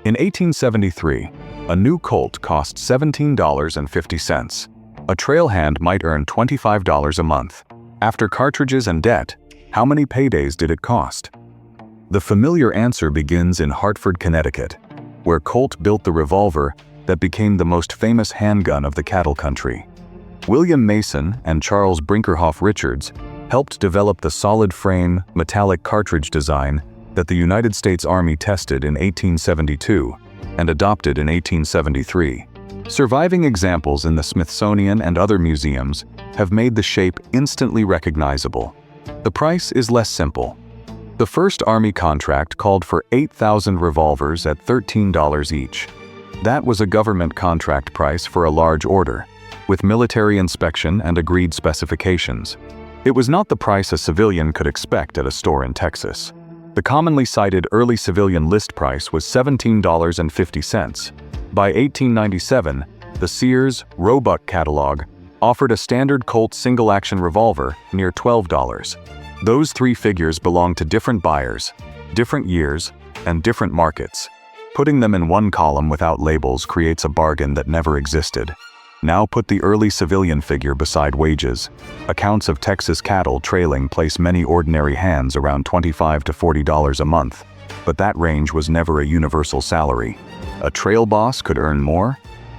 In 1873, a new Colt cost $17.50. A trail hand might earn $25 a month. After cartridges and debt, how many paydays did it cost? The familiar answer begins in Hartford, Connecticut, where Colt built the revolver that became the most famous handgun of the cattle country. William Mason and Charles Brinkerhoff Richards helped develop the solid-frame, metallic cartridge design that the United States Army tested in 1872 and adopted in 1873. Surviving examples in the Smithsonian and other museums have made the shape instantly recognizable. The price is less simple. The first Army contract called for 8,000 revolvers at $13 each. That was a government contract price for a large order, with military inspection and agreed specifications. It was not the price a civilian could expect at a store in Texas. The commonly cited early civilian list price was $17.50. By 1897, the Sears-Roebuck catalog offered a standard Colt Single Action revolver near $12. Those three figures belong to different buyers, different years, and different markets. Putting them in one column without labels creates a bargain that never existed. Now put the early civilian figure beside wages. Accounts of Texas cattle trailing place many ordinary hands around $25 to $40 a month, but that range was never a universal salary. A trail boss could earn more.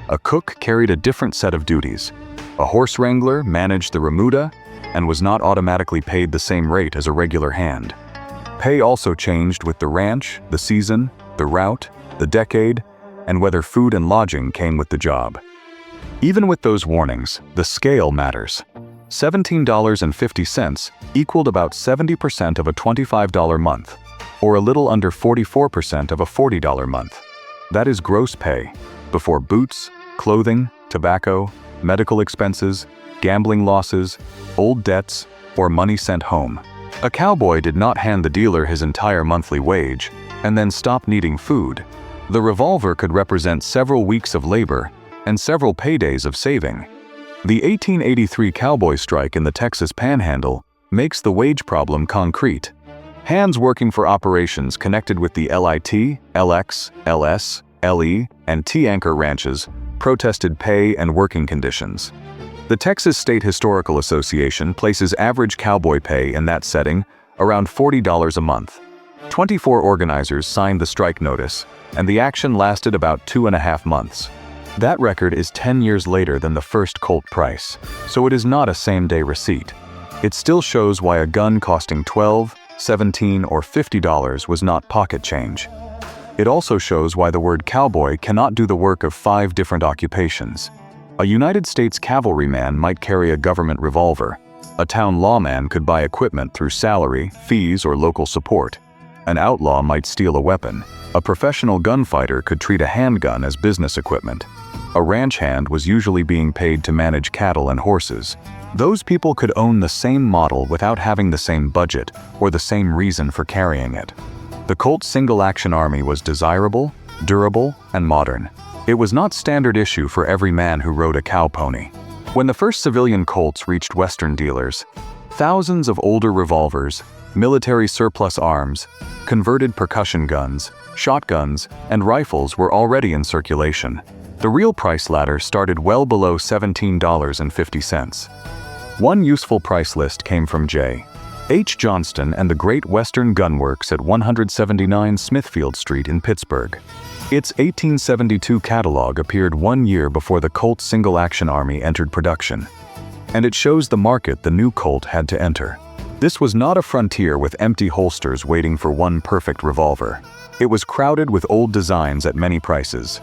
A cook carried a different set of duties. A horse wrangler managed the remuda and was not automatically paid the same rate as a regular hand. Pay also changed with the ranch, the season, the route, the decade, and whether food and lodging came with the job. Even with those warnings, the scale matters. $17.50 equaled about 70% of a $25 month, or a little under 44% of a $40 month. That is gross pay, before boots, clothing, tobacco, medical expenses, gambling losses, old debts, or money sent home. A cowboy did not hand the dealer his entire monthly wage and then stop needing food. The revolver could represent several weeks of labor and several paydays of saving. The 1883 cowboy strike in the Texas Panhandle makes the wage problem concrete. Hands working for operations connected with the LIT, LX, LS, LE, and T anchor ranches protested pay and working conditions. The Texas State Historical Association places average cowboy pay in that setting around $40 a month. 24 organizers signed the strike notice, and the action lasted about 2.5 months. That record is 10 years later than the first Colt price, so it is not a same-day receipt. It still shows why a gun costing $12, $17, or $50 was not pocket change. It also shows why the word cowboy cannot do the work of 5 different occupations. A United States cavalryman might carry a government revolver. A town lawman could buy equipment through salary, fees, or local support. An outlaw might steal a weapon. A professional gunfighter could treat a handgun as business equipment. A ranch hand was usually being paid to manage cattle and horses. Those people could own the same model without having the same budget or the same reason for carrying it. The Colt Single Action Army was desirable, durable, and modern. It was not standard issue for every man who rode a cow pony. When the first civilian Colts reached Western dealers, thousands of older revolvers, military surplus arms, converted percussion guns, shotguns, and rifles were already in circulation. The real price ladder started well below $17.50. One useful price list came from J. H. Johnston and the Great Western Gun Works at 179 Smithfield Street in Pittsburgh. Its 1872 catalog appeared 1 year before the Colt Single Action Army entered production, and it shows the market the new Colt had to enter. This was not a frontier with empty holsters waiting for one perfect revolver. It was crowded with old designs at many prices.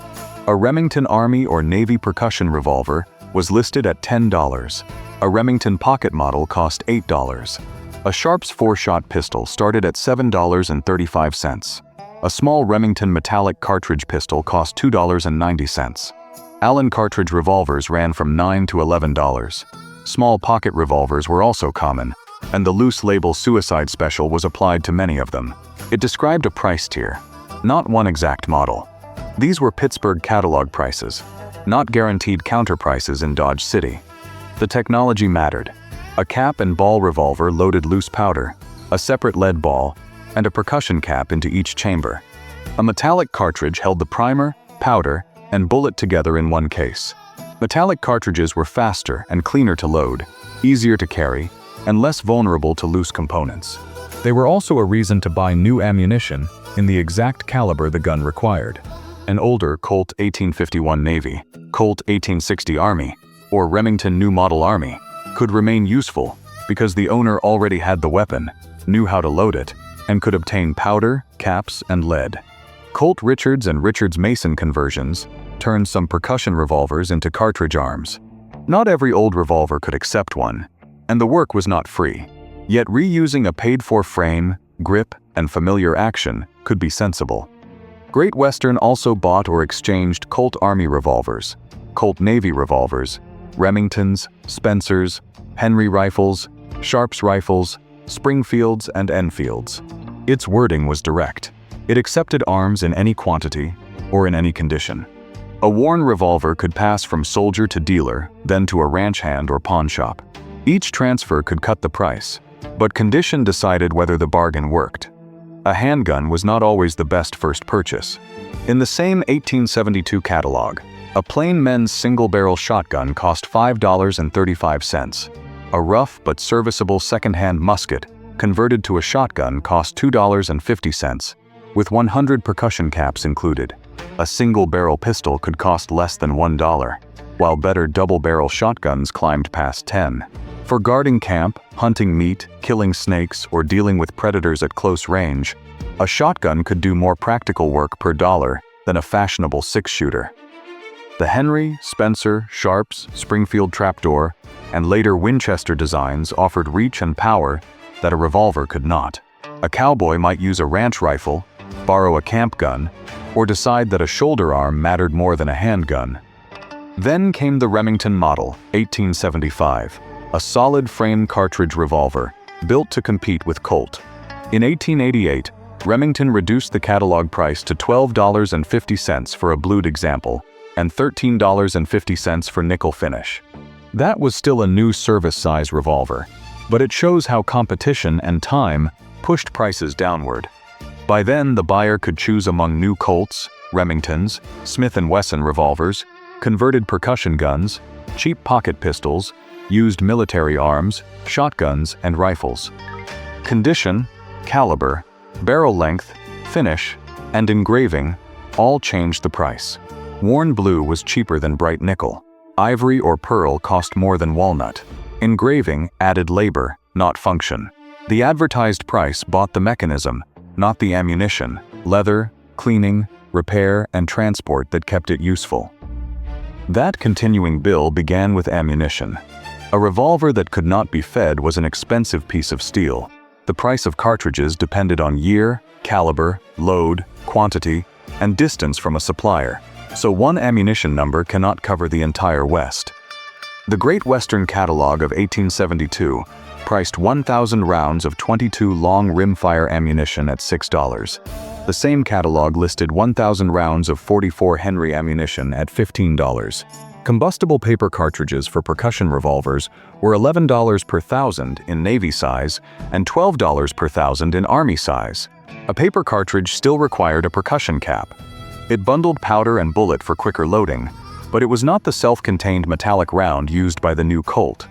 A Remington Army or Navy percussion revolver was listed at $10. A Remington pocket model cost $8. A Sharps 4-shot pistol started at $7.35. A small Remington metallic cartridge pistol cost $2.90. Allen cartridge revolvers ran from $9 to $11. Small pocket revolvers were also common, and the loose label Suicide Special was applied to many of them. It described a price tier, not one exact model. These were Pittsburgh catalog prices, not guaranteed counter prices in Dodge City. The technology mattered. A cap and ball revolver loaded loose powder, a separate lead ball, and a percussion cap into each chamber. A metallic cartridge held the primer, powder, and bullet together in one case. Metallic cartridges were faster and cleaner to load, easier to carry, and less vulnerable to loose components. They were also a reason to buy new ammunition in the exact caliber the gun required. An older Colt 1851 Navy, Colt 1860 Army, or Remington New Model Army could remain useful because the owner already had the weapon, knew how to load it, and could obtain powder, caps, and lead. Colt Richards and Richards Mason conversions turned some percussion revolvers into cartridge arms. Not every old revolver could accept one, and the work was not free. Yet reusing a paid-for frame, grip, and familiar action could be sensible. Great Western also bought or exchanged Colt Army revolvers, Colt Navy revolvers, Remingtons, Spencers, Henry rifles, Sharps rifles, Springfields, and Enfields. Its wording was direct. It accepted arms in any quantity or in any condition. A worn revolver could pass from soldier to dealer, then to a ranch hand or pawn shop. Each transfer could cut the price, but condition decided whether the bargain worked. A handgun was not always the best first purchase. In the same 1872 catalog, a plain men's single-barrel shotgun cost $5.35. A rough but serviceable second-hand musket converted to a shotgun cost $2.50, with 100 percussion caps included. A single-barrel pistol could cost less than $1, while better double-barrel shotguns climbed past $10. For guarding camp, hunting meat, killing snakes, or dealing with predators at close range, a shotgun could do more practical work per dollar than a fashionable six-shooter. The Henry, Spencer, Sharps, Springfield trapdoor, and later Winchester designs offered reach and power that a revolver could not. A cowboy might use a ranch rifle, borrow a camp gun, or decide that a shoulder arm mattered more than a handgun. Then came the Remington model, 1875, a solid frame cartridge revolver, built to compete with Colt. In 1888, Remington reduced the catalog price to $12.50 for a blued example, and $13.50 for nickel finish. That was still a new service-size revolver, but it shows how competition and time pushed prices downward. By then, the buyer could choose among new Colts, Remingtons, Smith & Wesson revolvers, converted percussion guns, cheap pocket pistols, used military arms, shotguns, and rifles. Condition, caliber, barrel length, finish, and engraving all changed the price. Worn blue was cheaper than bright nickel. Ivory or pearl cost more than walnut. Engraving added labor, not function. The advertised price bought the mechanism, not the ammunition, leather, cleaning, repair, and transport that kept it useful. That continuing bill began with ammunition. A revolver that could not be fed was an expensive piece of steel. The price of cartridges depended on year, caliber, load, quantity, and distance from a supplier, so one ammunition number cannot cover the entire West. The Great Western Catalog of 1872 priced 1,000 rounds of .22 long rimfire ammunition at $6. The same catalog listed 1,000 rounds of .44 Henry ammunition at $15. Combustible paper cartridges for percussion revolvers were $11 per thousand in Navy size and $12 per thousand in Army size. A paper cartridge still required a percussion cap. It bundled powder and bullet for quicker loading, but it was not the self-contained metallic round used by the new Colt.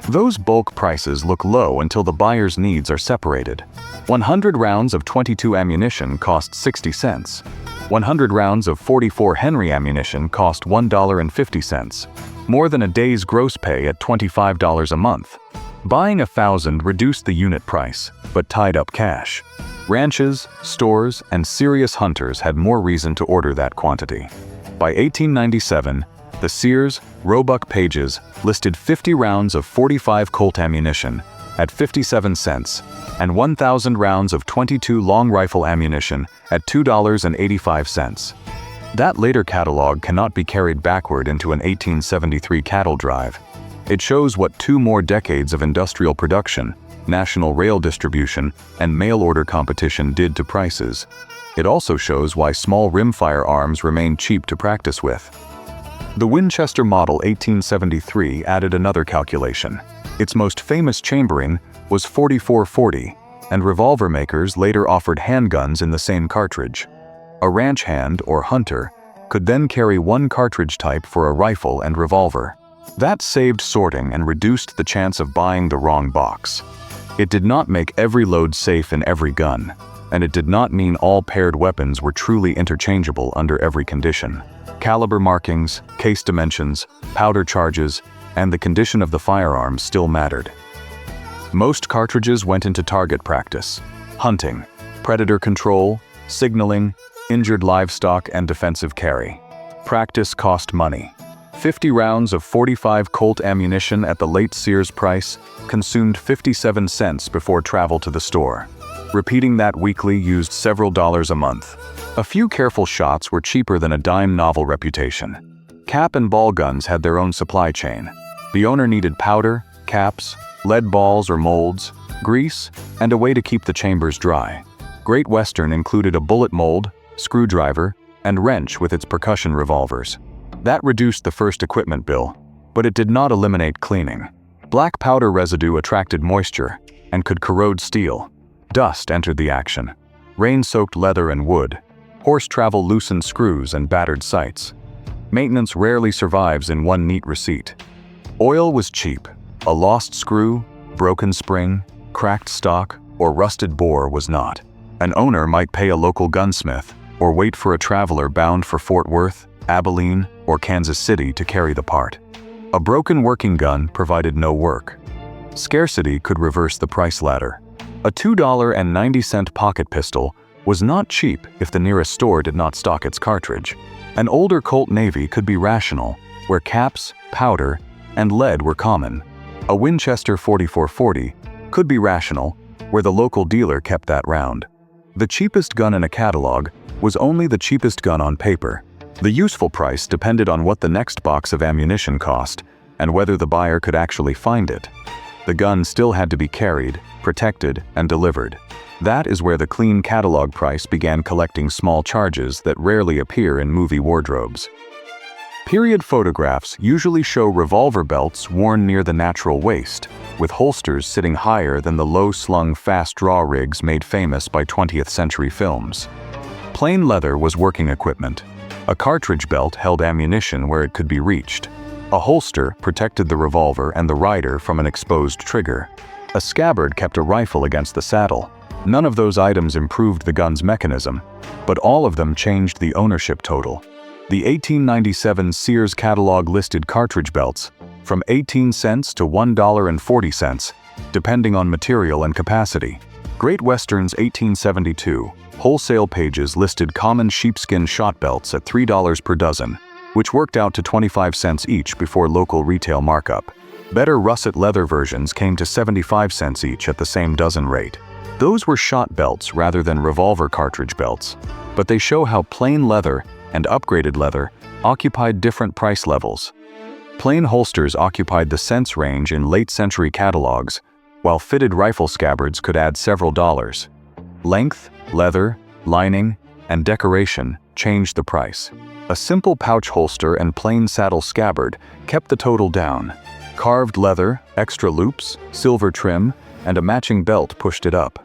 Those bulk prices look low until the buyer's needs are separated. 100 rounds of .22 ammunition cost 60 cents. 100 rounds of .44 Henry ammunition cost $1.50, more than a day's gross pay at $25 a month. Buying 1,000 reduced the unit price, but tied up cash. Ranches, stores, and serious hunters had more reason to order that quantity. By 1897, the Sears-Roebuck pages listed 50 rounds of .45 Colt ammunition at 57 cents and 1,000 rounds of .22 long rifle ammunition at $2.85. That later catalog cannot be carried backward into an 1873 cattle drive. It shows what 2 more decades of industrial production, national rail distribution, and mail-order competition did to prices. It also shows why small rimfire arms remained cheap to practice with. The Winchester Model 1873 added another calculation. Its most famous chambering was .44-40, and revolver makers later offered handguns in the same cartridge. A ranch hand or hunter could then carry one cartridge type for a rifle and revolver. That saved sorting and reduced the chance of buying the wrong box. It did not make every load safe in every gun, and it did not mean all paired weapons were truly interchangeable under every condition. Caliber markings, case dimensions, powder charges, and the condition of the firearm still mattered. Most cartridges went into target practice, hunting, predator control, signaling, injured livestock, and defensive carry. Practice cost money. 50 rounds of .45 Colt ammunition at the late Sears price consumed 57 cents before travel to the store. Repeating that weekly used several dollars a month. A few careful shots were cheaper than a dime novel reputation. Cap and ball guns had their own supply chain. The owner needed powder, caps, lead balls or molds, grease, and a way to keep the chambers dry. Great Western included a bullet mold, screwdriver, and wrench with its percussion revolvers. That reduced the first equipment bill, but it did not eliminate cleaning. Black powder residue attracted moisture and could corrode steel. Dust entered the action. Rain soaked leather and wood. Horse travel loosened screws and battered sights. Maintenance rarely survives in one neat receipt. Oil was cheap. A lost screw, broken spring, cracked stock, or rusted bore was not. An owner might pay a local gunsmith or wait for a traveler bound for Fort Worth, Abilene, or Kansas City to carry the part. A broken working gun provided no work. Scarcity could reverse the price ladder. A $2.90 pocket pistol was not cheap if the nearest store did not stock its cartridge. An older Colt Navy could be rational, where caps, powder, and lead were common. A Winchester 4440 could be rational, where the local dealer kept that round. The cheapest gun in a catalog was only the cheapest gun on paper. The useful price depended on what the next box of ammunition cost and whether the buyer could actually find it. The gun still had to be carried, protected, and delivered. That is where the clean catalog price began collecting small charges that rarely appear in movie wardrobes. Period photographs usually show revolver belts worn near the natural waist, with holsters sitting higher than the low-slung fast-draw rigs made famous by 20th century films. Plain leather was working equipment. A cartridge belt held ammunition where it could be reached. A holster protected the revolver and the rider from an exposed trigger. A scabbard kept a rifle against the saddle. None of those items improved the gun's mechanism, but all of them changed the ownership total. The 1897 Sears catalog listed cartridge belts from 18 cents to $1.40, depending on material and capacity. Great Western's 1872 wholesale pages listed common sheepskin shot belts at $3 per dozen, which worked out to 25 cents each before local retail markup. Better russet leather versions came to 75 cents each at the same dozen rate. Those were shot belts rather than revolver cartridge belts, but they show how plain leather and upgraded leather occupied different price levels. Plain holsters occupied the cents range in late-century catalogs, while fitted rifle scabbards could add several dollars. Length, leather, lining, and decoration changed the price. A simple pouch holster and plain saddle scabbard kept the total down. Carved leather, extra loops, silver trim, and a matching belt pushed it up.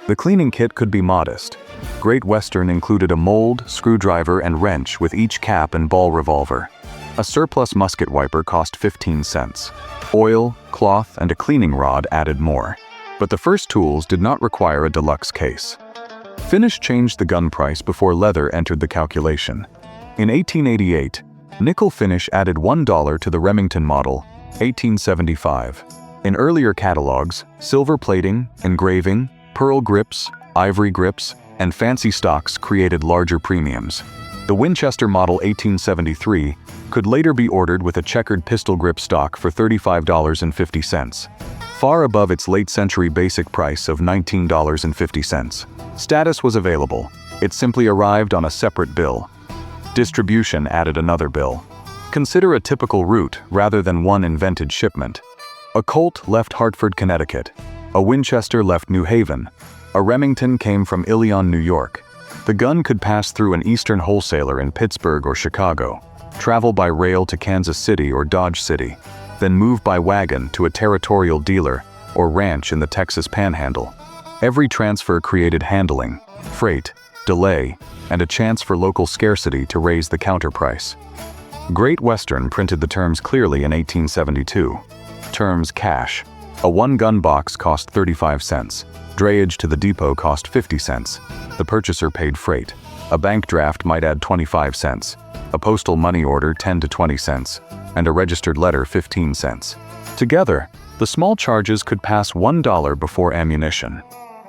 The cleaning kit could be modest. Great Western included a mold, screwdriver, and wrench with each cap and ball revolver. A surplus musket wiper cost 15 cents. Oil, cloth, and a cleaning rod added more. But the first tools did not require a deluxe case. Finish changed the gun price before leather entered the calculation. In 1888, nickel finish added $1 to the Remington model, 1875. In earlier catalogs, silver plating, engraving, pearl grips, ivory grips, and fancy stocks created larger premiums. The Winchester model 1873 could later be ordered with a checkered pistol grip stock for $35.50, far above its late-century basic price of $19.50. Status was available. It simply arrived on a separate bill. Distribution added another bill. Consider a typical route rather than one invented shipment. A Colt left Hartford, Connecticut. A Winchester left New Haven. A Remington came from Ilion, New York. The gun could pass through an Eastern wholesaler in Pittsburgh or Chicago, travel by rail to Kansas City or Dodge City, then move by wagon to a territorial dealer or ranch in the Texas Panhandle. Every transfer created handling, freight, delay, and a chance for local scarcity to raise the counter price. Great Western printed the terms clearly in 1872. Terms cash. A one-gun box cost 35 cents. Drayage to the depot cost 50 cents. The purchaser paid freight. A bank draft might add 25 cents. A postal money order 10 to 20 cents. And a registered letter 15 cents. Together, the small charges could pass $1 before ammunition.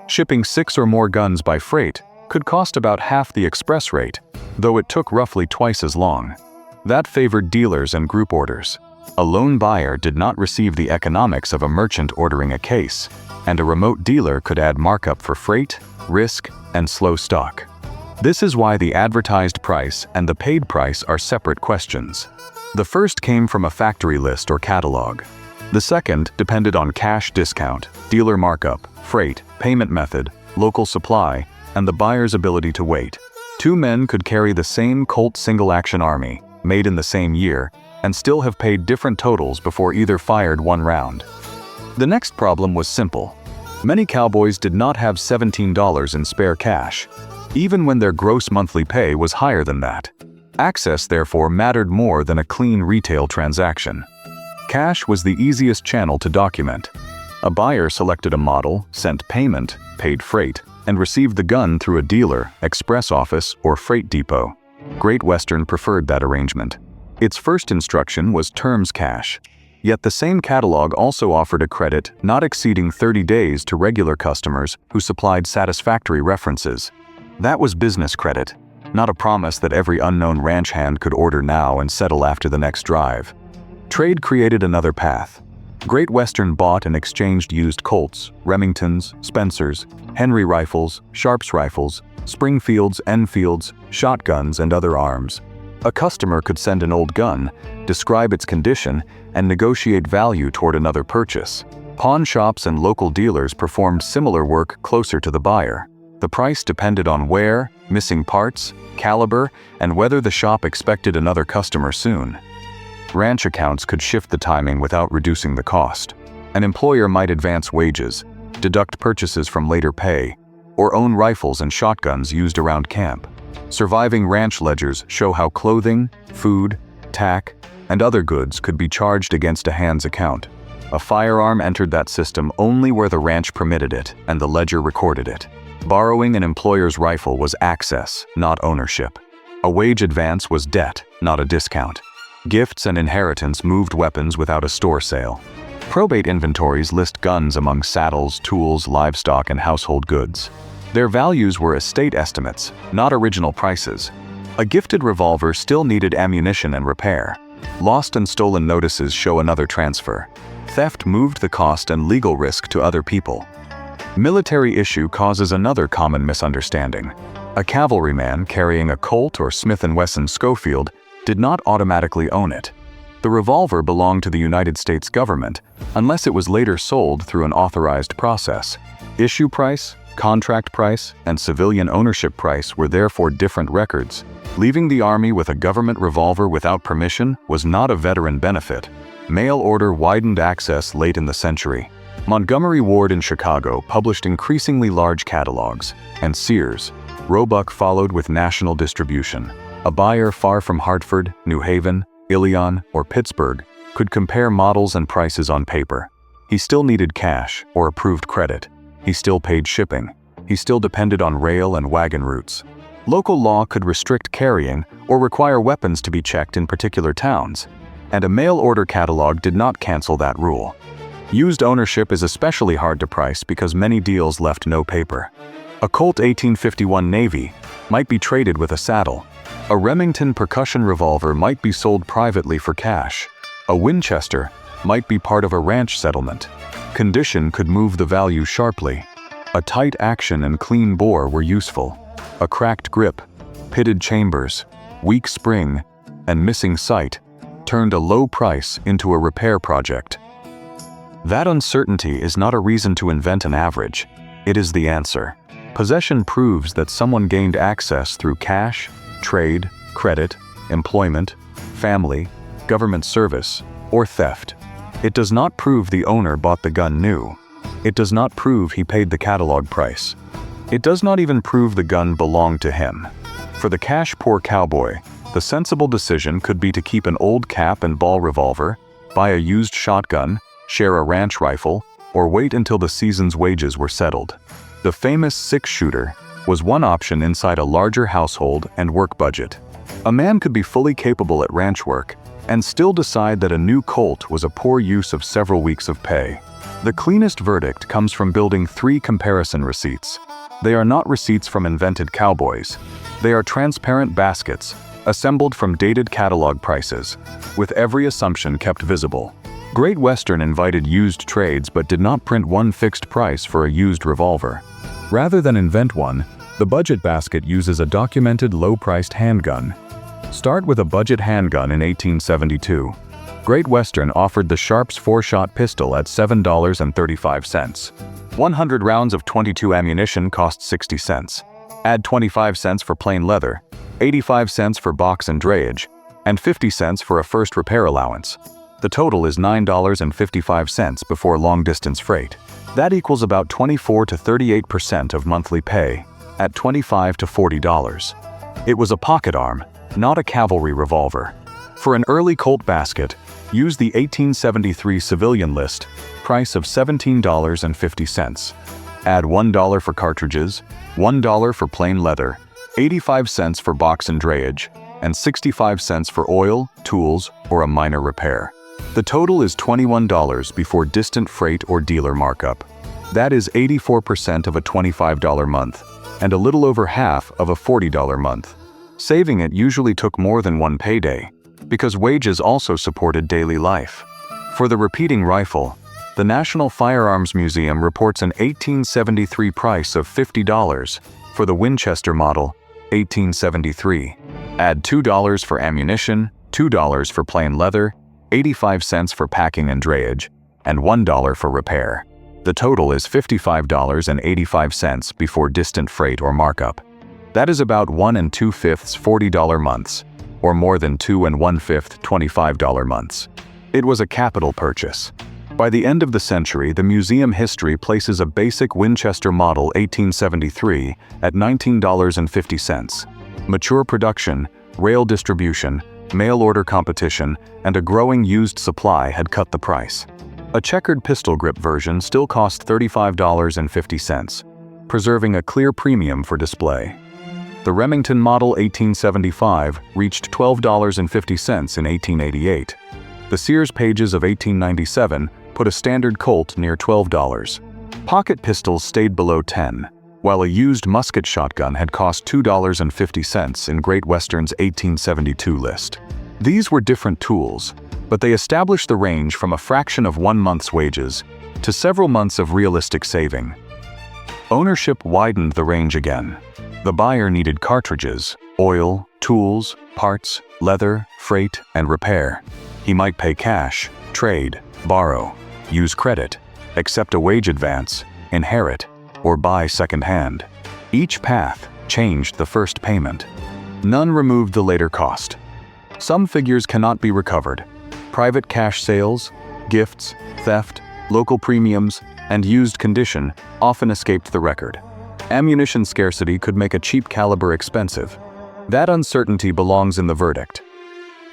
Shipping 6 or more guns by freight could cost about half the express rate, though it took roughly twice as long. That favored dealers and group orders. A lone buyer did not receive the economics of a merchant ordering a case, and a remote dealer could add markup for freight, risk, and slow stock. This is why the advertised price and the paid price are separate questions. The first came from a factory list or catalog. The second depended on cash discount, dealer markup, freight, payment method, local supply, and the buyer's ability to wait. Two men could carry the same Colt Single Action Army, made in the same year, and still have paid different totals before either fired one round. The next problem was simple. Many cowboys did not have $17 in spare cash, even when their gross monthly pay was higher than that. Access, therefore, mattered more than a clean retail transaction. Cash was the easiest channel to document. A buyer selected a model, sent payment, paid freight, and received the gun through a dealer, express office, or freight depot. Great Western preferred that arrangement. Its first instruction was terms cash. Yet the same catalog also offered a credit not exceeding 30 days to regular customers who supplied satisfactory references. That was business credit, not a promise that every unknown ranch hand could order now and settle after the next drive. Trade created another path. Great Western bought and exchanged used Colts, Remingtons, Spencers, Henry rifles, Sharps rifles, Springfields, Enfields, shotguns, and other arms. A customer could send an old gun, describe its condition, and negotiate value toward another purchase. Pawn shops and local dealers performed similar work closer to the buyer. The price depended on where, missing parts, caliber, and whether the shop expected another customer soon. Ranch accounts could shift the timing without reducing the cost. An employer might advance wages, deduct purchases from later pay, or own rifles and shotguns used around camp. Surviving ranch ledgers show how clothing, food, tack, and other goods could be charged against a hand's account. A firearm entered that system only where the ranch permitted it and the ledger recorded it. Borrowing an employer's rifle was access, not ownership. A wage advance was debt, not a discount. Gifts and inheritance moved weapons without a store sale. Probate inventories list guns among saddles, tools, livestock, and household goods. Their values were estate estimates, not original prices. A gifted revolver still needed ammunition and repair. Lost and stolen notices show another transfer. Theft moved the cost and legal risk to other people. Military issue causes another common misunderstanding. A cavalryman carrying a Colt or Smith & Wesson Schofield did not automatically own it. The revolver belonged to the United States government, unless it was later sold through an authorized process. Issue price, contract price, and civilian ownership price were therefore different records. Leaving the Army with a government revolver without permission was not a veteran benefit. Mail order widened access late in the century. Montgomery Ward in Chicago published increasingly large catalogs, and Sears-Roebuck followed with national distribution. A buyer far from Hartford, New Haven, Ilion, or Pittsburgh could compare models and prices on paper. He still needed cash or approved credit. He still paid shipping. He still depended on rail and wagon routes. Local law could restrict carrying or require weapons to be checked in particular towns, and a mail order catalog did not cancel that rule. Used ownership is especially hard to price because many deals left no paper. A Colt 1851 Navy might be traded with a saddle. A Remington percussion revolver might be sold privately for cash. A Winchester might be part of a ranch settlement. Condition could move the value sharply. A tight action and clean bore were useful. A cracked grip, pitted chambers, weak spring, and missing sight turned a low price into a repair project. That uncertainty is not a reason to invent an average. It is the answer. Possession proves that someone gained access through cash, trade, credit, employment, family, government service, or theft. It does not prove the owner bought the gun new. It does not prove he paid the catalog price. It does not even prove the gun belonged to him. For the cash-poor cowboy, the sensible decision could be to keep an old cap and ball revolver, buy a used shotgun, share a ranch rifle, or wait until the season's wages were settled. The famous six-shooter was one option inside a larger household and work budget. A man could be fully capable at ranch work and still decide that a new Colt was a poor use of several weeks of pay. The cleanest verdict comes from building 3 comparison receipts. They are not receipts from invented cowboys. They are transparent baskets, assembled from dated catalog prices, with every assumption kept visible. Great Western invited used trades but did not print one fixed price for a used revolver. Rather than invent one, the budget basket uses a documented low-priced handgun. Start with a budget handgun in 1872. Great Western offered the Sharps 4-shot pistol at $7.35. 100 rounds of .22 ammunition cost 60 cents. Add 25 cents for plain leather, 85 cents for box and drayage, and 50 cents for a first repair allowance. The total is $9.55 before long-distance freight. That equals about 24 to 38% of monthly pay, at $25 to $40. It was a pocket arm, not a cavalry revolver. For an early Colt basket, use the 1873 civilian list, price of $17.50. Add $1 for cartridges, $1 for plain leather, 85 cents for box and drayage, and 65 cents for oil, tools, or a minor repair. The total is $21 before distant freight or dealer markup. That is 84% of a $25 month, and a little over half of a $40 month. Saving it usually took more than one payday, because wages also supported daily life. For the repeating rifle, the National Firearms Museum reports an 1873 price of $50 for the Winchester model, 1873. Add $2 for ammunition, $2 for plain leather, 85 cents for packing and drayage, and $1 for repair. The total is $55.85 before distant freight or markup. That is about 1 2/5 $40 months, or more than 2 1/5 $25 months. It was a capital purchase. By the end of the century, the museum history places a basic Winchester Model 1873 at $19.50. Mature production, rail distribution, mail-order competition, and a growing used supply had cut the price. A checkered pistol grip version still cost $35.50, preserving a clear premium for display. The Remington Model 1875 reached $12.50 in 1888. The Sears pages of 1897 put a standard Colt near $12. Pocket pistols stayed below $10, while a used musket shotgun had cost $2.50 in Great Western's 1872 list. These were different tools, but they established the range from a fraction of 1 month's wages to several months of realistic saving. Ownership widened the range again. The buyer needed cartridges, oil, tools, parts, leather, freight, and repair. He might pay cash, trade, borrow, use credit, accept a wage advance, inherit, or buy second-hand. Each path changed the first payment. None removed the later cost. Some figures cannot be recovered. Private cash sales, gifts, theft, local premiums, and used condition often escaped the record. Ammunition scarcity could make a cheap caliber expensive. That uncertainty belongs in the verdict.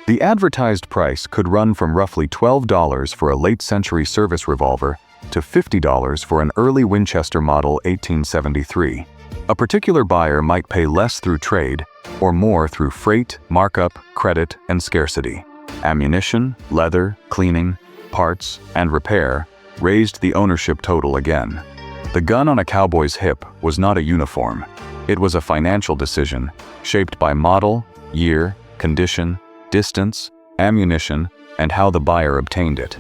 The advertised price could run from roughly $12 for a late-century service revolver to $50 for an early Winchester Model 1873. A particular buyer might pay less through trade or more through freight, markup, credit, and scarcity. Ammunition, leather, cleaning, parts, and repair raised the ownership total again. The gun on a cowboy's hip was not a uniform. It was a financial decision, shaped by model, year, condition, distance, ammunition, and how the buyer obtained it.